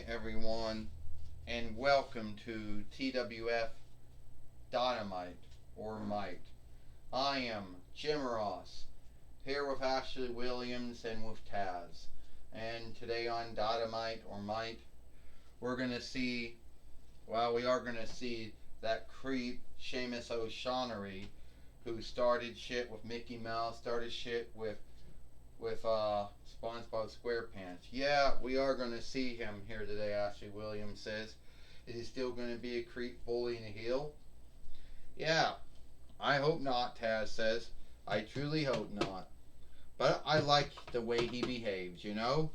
Hi everyone, and welcome to TWF Dynamite or Mite. I am Jim Ross, here with Ashley Williams and with Taz. And today on Dynamite or Mite, we're gonna see, we are gonna see that creep Seamus O'Shaughnessy, who started shit with Mickey Mouse, started shit with SpongeBob SquarePants. Yeah, we are going to see him here today, Ashley Williams says. Is he still going to be a creep, bully, and a heel? Yeah, I hope not, Taz says. I truly hope not. But I like the way he behaves, you know?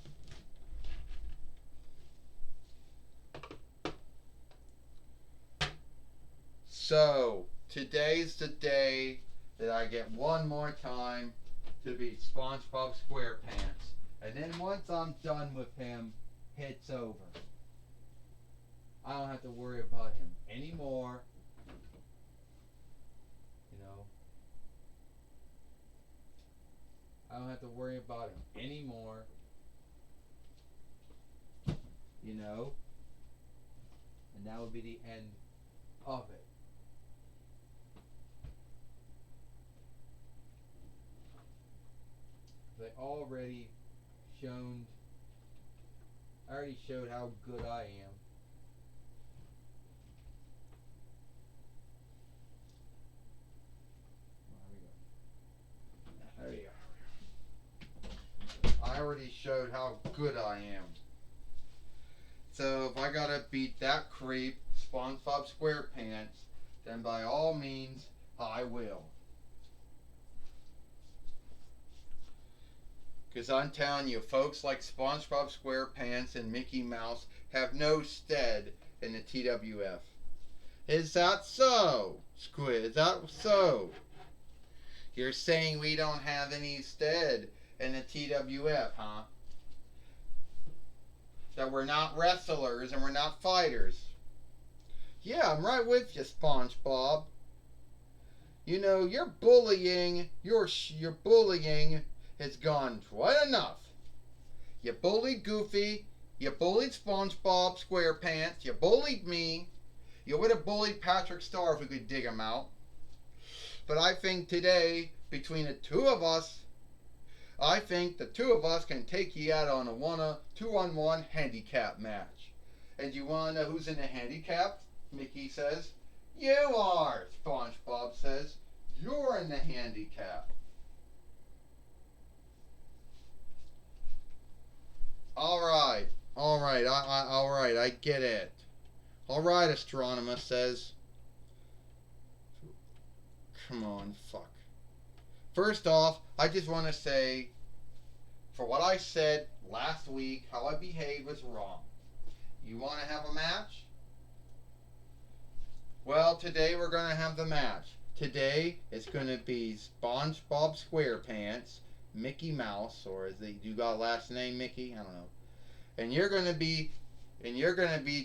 So, today's the day that I get one more time to be SpongeBob SquarePants. And then once I'm done with him, it's over. I don't have to worry about him anymore. You know. I don't have to worry about him anymore. You know. And that would be the end of it. I already showed how good I am. There we go. I already showed how good I am. So if I gotta beat that creep, SpongeBob SquarePants, then by all means, I will. Because I'm telling you, folks like SpongeBob SquarePants and Mickey Mouse have no stead in the TWF. Is that so, Squid? Is that so? You're saying we don't have any stead in the TWF, huh? That we're not wrestlers and we're not fighters. Yeah, I'm right with you, SpongeBob. You know, your bullying has gone quite enough. You bullied Goofy, you bullied SpongeBob SquarePants, you bullied me. You would have bullied Patrick Star if we could dig him out. But I think today, between the two of us, I think the two of us can take you out on a 2-on-1 handicap match. And you want to know who's in the handicap? Mickey says. You are, SpongeBob says. You're in the handicap. Alright, I get it. Alright, Astronomer says. Come on, fuck. First off, I just want to say, for what I said last week, how I behaved was wrong. You want to have a match? Well, today we're going to have the match. Today it's going to be SpongeBob SquarePants, Mickey Mouse, or you got a last name Mickey? I don't know. And you're going to be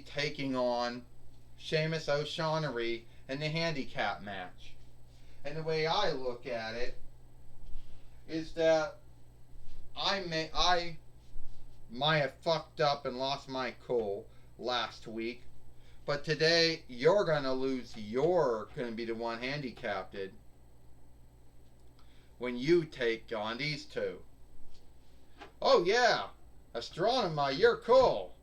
taking on Seamus O'Shaughnessy in the handicap match. And the way I look at it is that I might have fucked up and lost my cool last week, but today you're going to lose. You're going to be the one handicapped when you take on these two. Oh yeah, Astronomer, you're cool.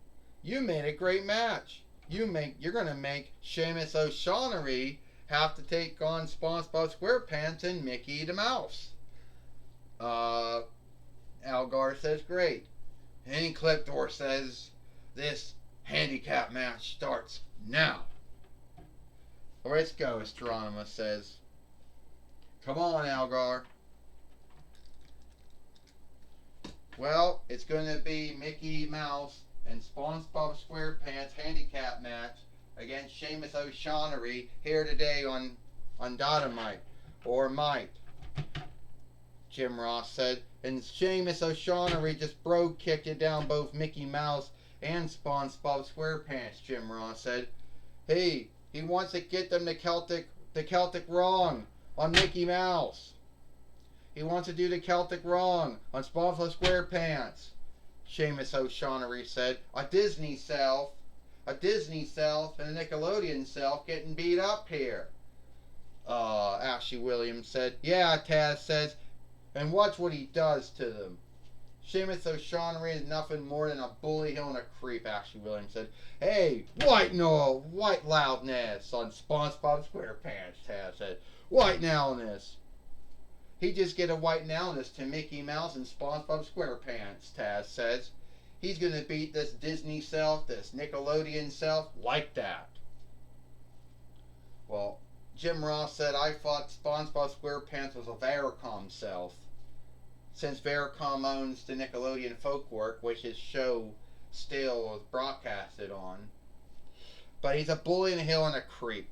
You made a great match. You're going to make Seamus O'Shaughnessy have to take on SpongeBob SquarePants and Mickey the Mouse. Algar says great. And Cliptor says this handicap match starts now. Let's go, Astronomer says. Come on, Algar. Well, it's going to be Mickey Mouse and SpongeBob SquarePants handicap match against Seamus O'Shaughnessy here today on Dynamite or Mite. Jim Ross said, and Seamus O'Shaughnessy just kicked it down both Mickey Mouse and SpongeBob SquarePants. Jim Ross said, hey, he wants to get them the Celtic wrong on Mickey Mouse. He wants to do the Celtic wrong on SpongeBob SquarePants. Seamus O'Shaughnessy said. A Disney self and a Nickelodeon self getting beat up here. Ashley Williams said. Yeah, Taz says, and watch what he does to them. Seamus O'Shaughnessy is nothing more than a bully hill and a creep, Ashley Williams said. Hey, white loudness on SpongeBob SquarePants, Taz said. White loudness. He just get a white loudness to Mickey Mouse and SpongeBob SquarePants, Taz says. He's gonna beat this Disney self, this Nickelodeon self, like that. Well, Jim Ross said, I thought SpongeBob SquarePants was a Viacom self. Since Viacom owns the Nickelodeon Folkwork, which his show still is broadcasted on. But he's a bully in the hill and a creep.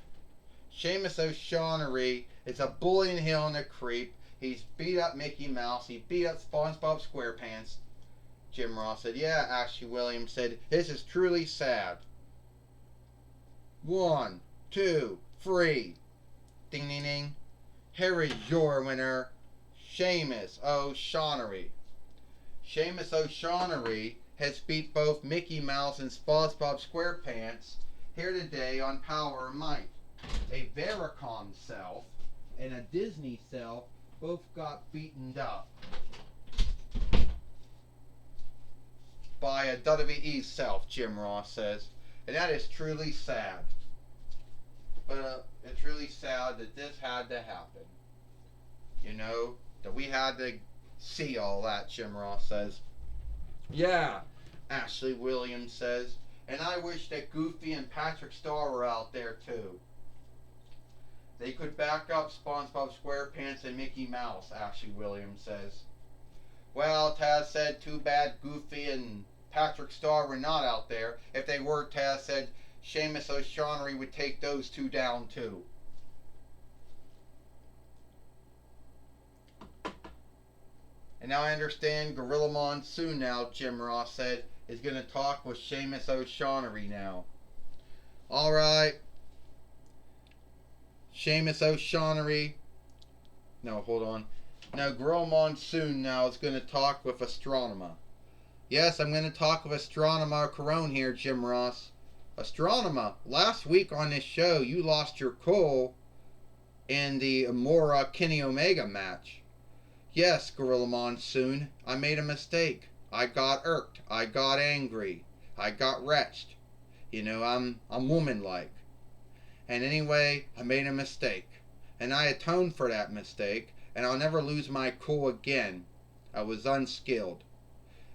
Seamus O'Shaughnessy is a bully in the hill and a creep. He's beat up Mickey Mouse. He beat up SpongeBob SquarePants. Jim Ross said, yeah, Ashley Williams said, this is truly sad. 1, 2, 3. Ding, ding, ding. Here is your winner, Seamus O'Shaughnessy. Seamus O'Shaughnessy has beat both Mickey Mouse and SpongeBob SquarePants here today on Power and Might. A Viacom self and a Disney self both got beaten up by a WWE self, Jim Ross says. And that is truly sad. But it's really sad that this had to happen. You know, that we had to see all that, Jim Ross says. Yeah, Ashley Williams says. And I wish that Goofy and Patrick Star were out there too. They could back up SpongeBob SquarePants and Mickey Mouse, Ashley Williams says. Well, Taz said, too bad Goofy and Patrick Star were not out there. If they were, Taz said, Seamus O'Shaughnessy would take those two down too. And now I understand Gorilla Monsoon now, Jim Ross said, is going to talk with Seamus O'Shaughnessy now. Alright. Seamus O'Shaughnessy. No, hold on. Now, Gorilla Monsoon now is going to talk with Astronomer. Yes, I'm going to talk with Astronomer Corone here, Jim Ross. Astronomer, last week on this show, you lost your cool in the Amora Kenny Omega match. Yes, Gorilla Monsoon, I made a mistake. I got irked. I got angry. I got wretched. You know, I'm woman-like. And anyway, I made a mistake. And I atoned for that mistake, and I'll never lose my cool again. I was unskilled.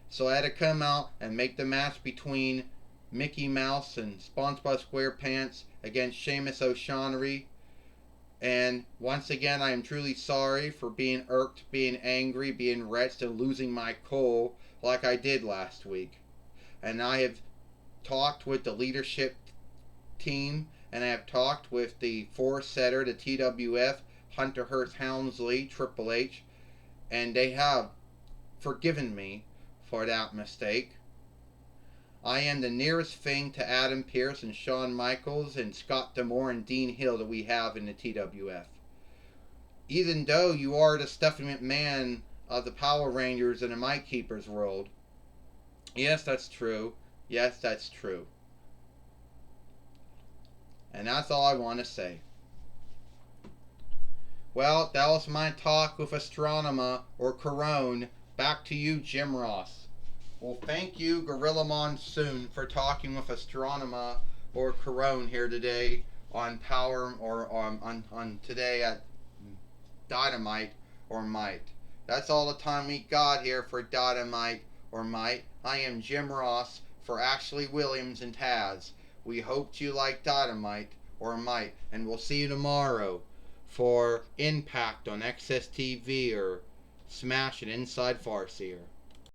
So I had to come out and make the match between Mickey Mouse and SpongeBob SquarePants against Seamus O'Shaughnessy. And once again, I am truly sorry for being irked, being angry, being wretched, and losing my cool like I did last week. And I have talked with the leadership team, and I have talked with the four-setter, the TWF, Hunter Hearst Helmsley, Triple H, and they have forgiven me for that mistake. I am the nearest thing to Adam Pearce and Shawn Michaels and Scott D'Amore and Dean Hill that we have in the TWF. Even though you are the Stephanie McMahon of the Power Rangers and the Mic Keepers world. Yes, that's true. Yes, that's true. And that's all I want to say. Well, that was my talk with Astronomer or Corone. Back to you, Jim Ross. Well, thank you, Gorilla Monsoon, for talking with Astronomer or Corone here today on Power or on today at Dynamite or Might. That's all the time we got here for Dynamite or Might. I am Jim Ross for Ashley Williams and Taz. We hoped you liked Dynamite or Might, and we'll see you tomorrow for Impact on XSTV or Smash and Inside Farseer.